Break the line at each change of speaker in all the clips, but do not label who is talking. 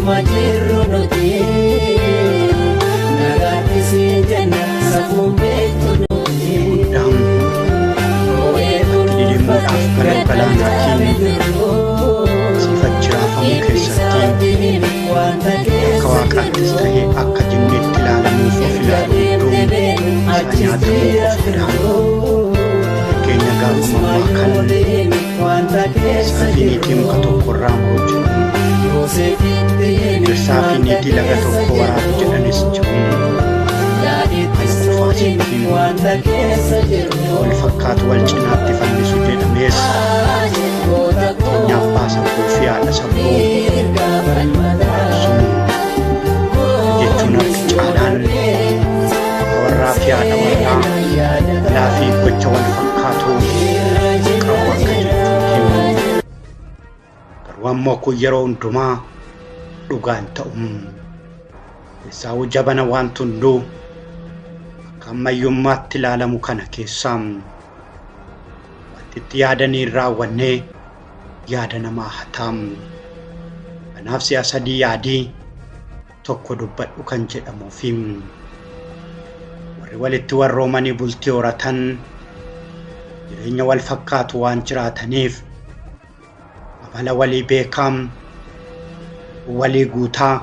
majiru nuti nagati si jenna safumbe tunuti
dilimuudhaaf galgalaan hakiin sifachiraafamu keessatti akka waaqaattis ta'ee akka jinneetti ilaalamuuf of ilaaluu isa nyaatamuu of ilaalu keenya gaafumammaa kan saafiniitii muka tokkorraa muruu jedhamu saafiniitii laga tokko waraabu jedhanis jiru wal fakkaatu wal cinaatti fannisu jedhamees nyaaf baasan fi haadha sammuu jechuun akka caalaan warraa fi haadha warraa laafii gocha wal fakkaatu qabu akka jirtu garuu ammoo kun yeroo hundumaa dhugaan ta'u isaa'u jabana waan hunduu ammayyummaatti ilaalamu kana keessaa wanti yaadanii raawwannee yaada namaa hataam kanaaf si'a sadii yaadii tokko dubbadhu kan jedhamuufi warri walitti warroomanii bultii horatan jireenya wal fakkaatu waan jiraataniif amala walii beekaam walii guutaa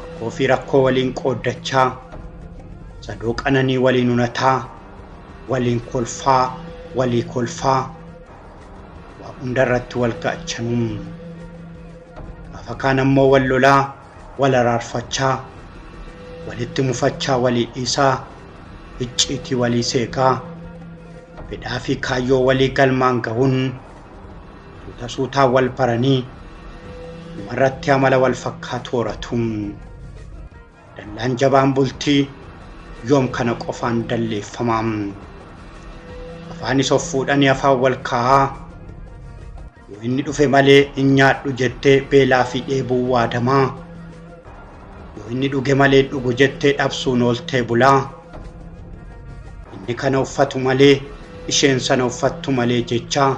rakkoo fi rakkoo waliin qooddachaa sadoo qananii waliin unataa waliin kolfaa walii kolfaa waa hundarratti wal ga'achanuu gaafa kaan ammoo wal lolaa wal araarfachaa walitti mufachaa walii dhiisaa icciitii walii seeqaa fedhaa fi kaayyoo walii galmaan gahuun suutaa wal baranii dhumarratti amala wal fakkaatu horatu dallaan jabaan bultii yoom kana qofaan dalleeffamaam afaanis of fuudhanii afaan wal kaa'aa yoo inni dhufe malee hin nyaadhu jettee beelaa fi dheebuu waadamaa yoo inni dhuge malee dhugu jettee dhabsuun ooltee bulaa inni kana uffatu malee isheen sana uffattu malee jechaa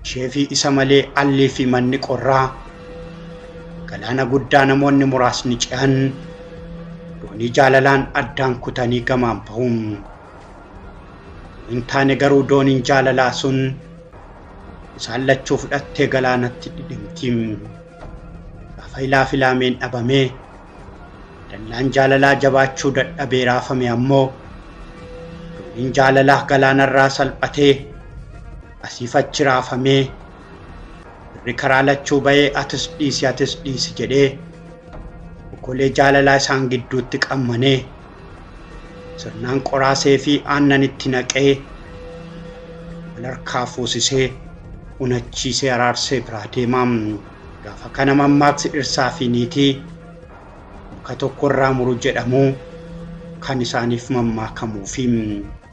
ishee fi isa malee allii fi manni qorraa galaana guddaa namoonni muraasni ce'an doonii jaalalaan addaan kutanii gamaan bahuun hin taane garuu dooniin jaalalaa sun isaan lachuu fudhattee galaanatti dhidhimtiim gaafa ilaa filaameen dhabamee dallaan jaalalaa jabaachuu dadhabee raafame ammoo dooniin jaalalaa galaanarraa salphatee asiif achi raafamee irri karaa lachuu ba'ee atis dhiisi jedhee kolee jaalalaa isaan gidduutti qammanee sirnaan qoraasee fi aannanitti naqee walharkaa fuusisee unachiisee araarsee biraa deemaam gaafa kana mammaaksi dhirsaa fi niitii muka tokkorraa muru jedhamu kan isaaniif mammaakamuu fi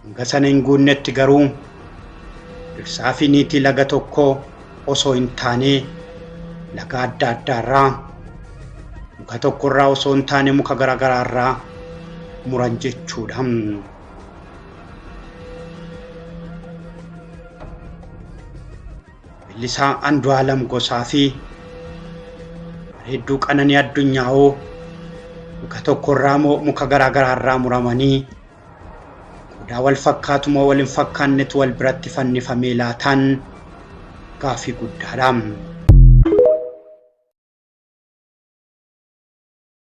hanga sana hin guunnetti garuu dhirsaa fi niitii laga tokko osoo hin taane laga adda addaarraa muka tokkorraa osoo hin taane muka garagaraarraa muran jechuudha. Bilisaa Andu'aalam Gosaa fi Bareedduu Qananii Addunyaa'oo muka tokkorraa moo muka garagaraarraa muramanii qodaa wal fakkaatu moo wal hin fakkaannetu wal biratti fannifamee laataan gaafii guddaadha.